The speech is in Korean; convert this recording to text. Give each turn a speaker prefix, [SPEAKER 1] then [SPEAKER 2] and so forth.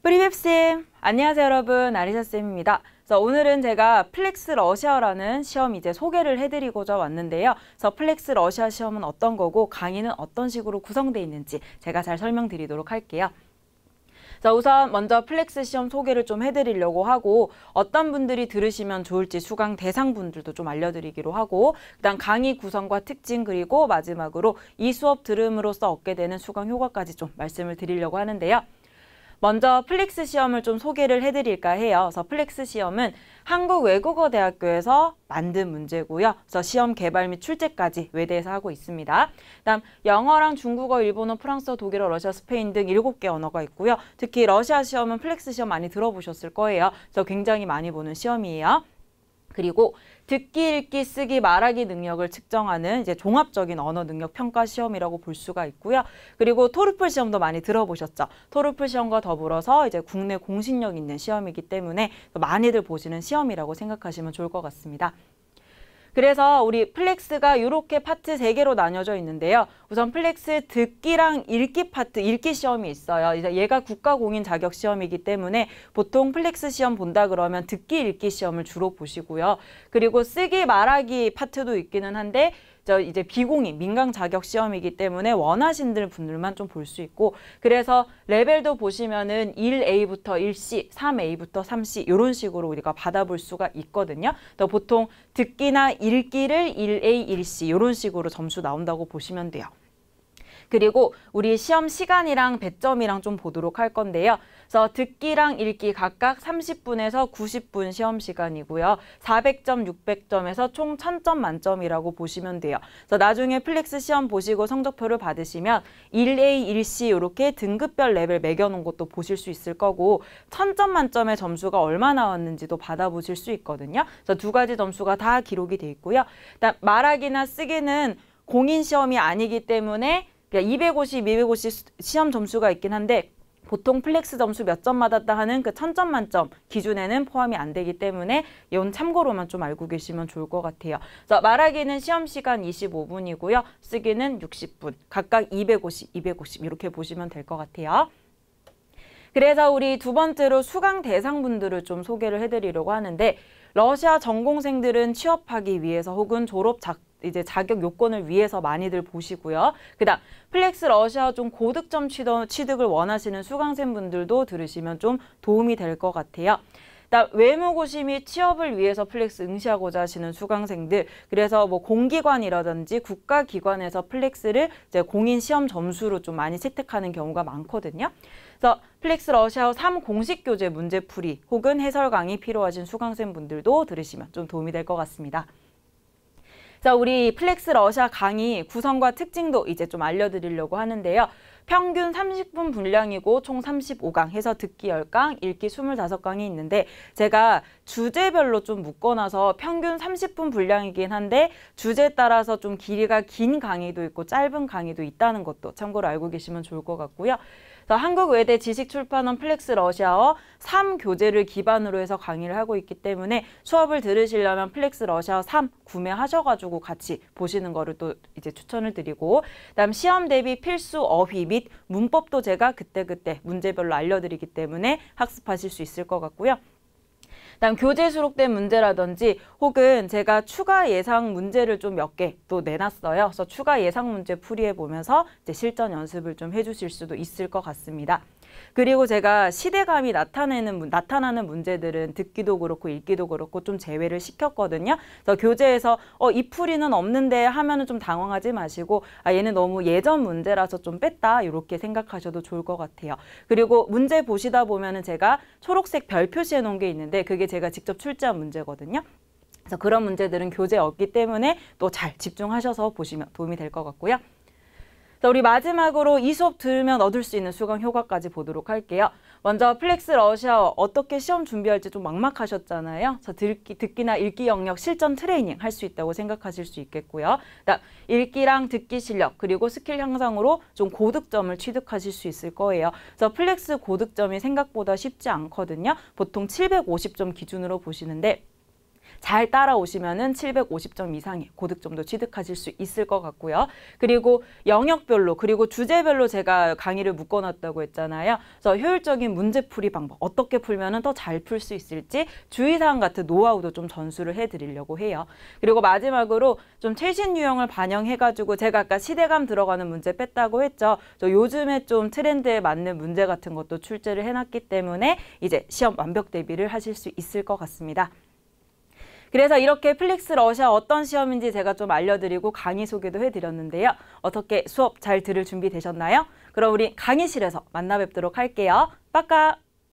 [SPEAKER 1] 프리웹쌤! 안녕하세요 여러분, 아리사쌤입니다. 그래서 오늘은 제가 플렉스 러시아라는 시험 이제 소개를 해드리고자 왔는데요. 그래서 플렉스 러시아 시험은 어떤 거고 강의는 어떤 식으로 구성되어 있는지 제가 잘 설명드리도록 할게요. 자, 우선 먼저 플렉스 시험 소개를 좀 해드리려고 하고 어떤 분들이 들으시면 좋을지 수강 대상분들도 좀 알려드리기로 하고 그다음 강의 구성과 특징 그리고 마지막으로 이 수업 들음으로써 얻게 되는 수강 효과까지 좀 말씀을 드리려고 하는데요. 먼저 플렉스 시험을 좀 소개를 해드릴까 해요. 그래서 플렉스 시험은 한국외국어대학교에서 만든 문제고요. 그래서 시험 개발 및 출제까지 외대에서 하고 있습니다. 그다음 영어랑 중국어, 일본어, 프랑스어, 독일어, 러시아, 스페인 등 7개 언어가 있고요. 특히 러시아 시험은 플렉스 시험 많이 들어보셨을 거예요. 그래서 굉장히 많이 보는 시험이에요. 그리고 듣기, 읽기, 쓰기, 말하기 능력을 측정하는 이제 종합적인 언어 능력 평가 시험이라고 볼 수가 있고요. 그리고 토르플 시험도 많이 들어보셨죠? 토르플 시험과 더불어서 이제 국내 공신력 있는 시험이기 때문에 많이들 보시는 시험이라고 생각하시면 좋을 것 같습니다. 그래서 우리 플렉스가 이렇게 파트 3개로 나뉘어져 있는데요. 우선 플렉스 듣기랑 읽기 파트, 읽기 시험이 있어요. 이제 얘가 국가공인 자격 시험이기 때문에 보통 플렉스 시험 본다 그러면 듣기, 읽기 시험을 주로 보시고요. 그리고 쓰기, 말하기 파트도 있기는 한데 이제 비공인, 민간 자격 시험이기 때문에 원하시는 분들만 좀 볼 수 있고 그래서 레벨도 보시면은 1A부터 1C, 3A부터 3C 이런 식으로 우리가 받아볼 수가 있거든요. 또 보통 듣기나 읽기를 1A, 1C 이런 식으로 점수 나온다고 보시면 돼요. 그리고 우리 시험 시간이랑 배점이랑 좀 보도록 할 건데요. 그래서 듣기랑 읽기 각각 30분에서 90분 시험 시간이고요. 400점, 600점에서 총 1000점 만점이라고 보시면 돼요. 그래서 나중에 플렉스 시험 보시고 성적표를 받으시면 1A, 1C 이렇게 등급별 레벨 매겨놓은 것도 보실 수 있을 거고 1000점 만점의 점수가 얼마 나왔는지도 받아보실 수 있거든요. 그래서 두 가지 점수가 다 기록이 돼 있고요. 일단 말하기나 쓰기는 공인 시험이 아니기 때문에 250, 250 시험 점수가 있긴 한데 보통 플렉스 점수 몇 점 받았다 하는 그 1000점 만점 기준에는 포함이 안 되기 때문에 이건 참고로만 좀 알고 계시면 좋을 것 같아요. 그래서 말하기는 시험 시간 25분이고요. 쓰기는 60분. 각각 250, 250 이렇게 보시면 될 것 같아요. 그래서 우리 두 번째로 수강 대상분들을 좀 소개를 해드리려고 하는데 러시아 전공생들은 취업하기 위해서 혹은 이제 자격 요건을 위해서 많이들 보시고요. 그다음 플렉스 러시아 좀 고득점 취득을 원하시는 수강생분들도 들으시면 좀 도움이 될 것 같아요. 외무고시 및 취업을 위해서 플렉스 응시하고자 하시는 수강생들 그래서 뭐 공기관이라든지 국가기관에서 플렉스를 이제 공인 시험 점수로 좀 많이 채택하는 경우가 많거든요. 그래서 플렉스 러시아어 3 공식 교재 문제풀이 혹은 해설 강의 필요하신 수강생분들도 들으시면 좀 도움이 될 것 같습니다. 자, 우리 플렉스 러시아 강의 구성과 특징도 이제 좀 알려드리려고 하는데요. 평균 30분 분량이고 총 35강 해서 듣기 10강, 읽기 25강이 있는데 제가 주제별로 좀 묶어놔서 평균 30분 분량이긴 한데 주제에 따라서 좀 길이가 긴 강의도 있고 짧은 강의도 있다는 것도 참고로 알고 계시면 좋을 것 같고요. 한국외대 지식출판원 플렉스 러시아어 3교재를 기반으로 해서 강의를 하고 있기 때문에 수업을 들으시려면 플렉스 러시아어 3 구매하셔가지고 같이 보시는 거를 또 이제 추천을 드리고 그다음 시험 대비 필수 어휘 및 문법도 제가 그때그때 문제별로 알려드리기 때문에 학습하실 수 있을 것 같고요. 그다음 교재 수록된 문제라든지 혹은 제가 추가 예상 문제를 좀 몇 개 또 내놨어요. 그래서 추가 예상 문제 풀이해 보면서 이제 실전 연습을 좀 해주실 수도 있을 것 같습니다. 그리고 제가 시대감이 나타나는 문제들은 듣기도 그렇고 읽기도 그렇고 좀 제외를 시켰거든요. 그래서 교재에서 이 풀이는 없는데 하면은 좀 당황하지 마시고 얘는 너무 예전 문제라서 좀 뺐다 이렇게 생각하셔도 좋을 것 같아요. 그리고 문제 보시다 보면은 제가 초록색 별 표시해 놓은 게 있는데 그게 제가 직접 출제한 문제거든요. 그래서 그런 문제들은 교재에 없기 때문에 또 잘 집중하셔서 보시면 도움이 될 것 같고요. 자, 우리 마지막으로 이 수업 들으면 얻을 수 있는 수강 효과까지 보도록 할게요. 먼저 플렉스 러시아어 어떻게 시험 준비할지 좀 막막하셨잖아요. 그래서 듣기나 읽기 영역 실전 트레이닝 할 수 있다고 생각하실 수 있겠고요. 그다음 읽기랑 듣기 실력 그리고 스킬 향상으로 좀 고득점을 취득하실 수 있을 거예요. 그래서 플렉스 고득점이 생각보다 쉽지 않거든요. 보통 750점 기준으로 보시는데 잘 따라오시면은 750점 이상의 고득점도 취득하실 수 있을 것 같고요. 그리고 영역별로 그리고 주제별로 제가 강의를 묶어놨다고 했잖아요. 그래서 효율적인 문제풀이 방법, 어떻게 풀면은 더 잘 풀 수 있을지 주의사항 같은 노하우도 좀 전수를 해드리려고 해요. 그리고 마지막으로 좀 최신 유형을 반영해가지고 제가 아까 시대감 들어가는 문제 뺐다고 했죠. 저 요즘에 좀 트렌드에 맞는 문제 같은 것도 출제를 해놨기 때문에 이제 시험 완벽 대비를 하실 수 있을 것 같습니다. 그래서 이렇게 플릭스 러시아 어떤 시험인지 제가 좀 알려드리고 강의 소개도 해드렸는데요. 어떻게 수업 잘 들을 준비 되셨나요? 그럼 우리 강의실에서 만나 뵙도록 할게요. 빠까!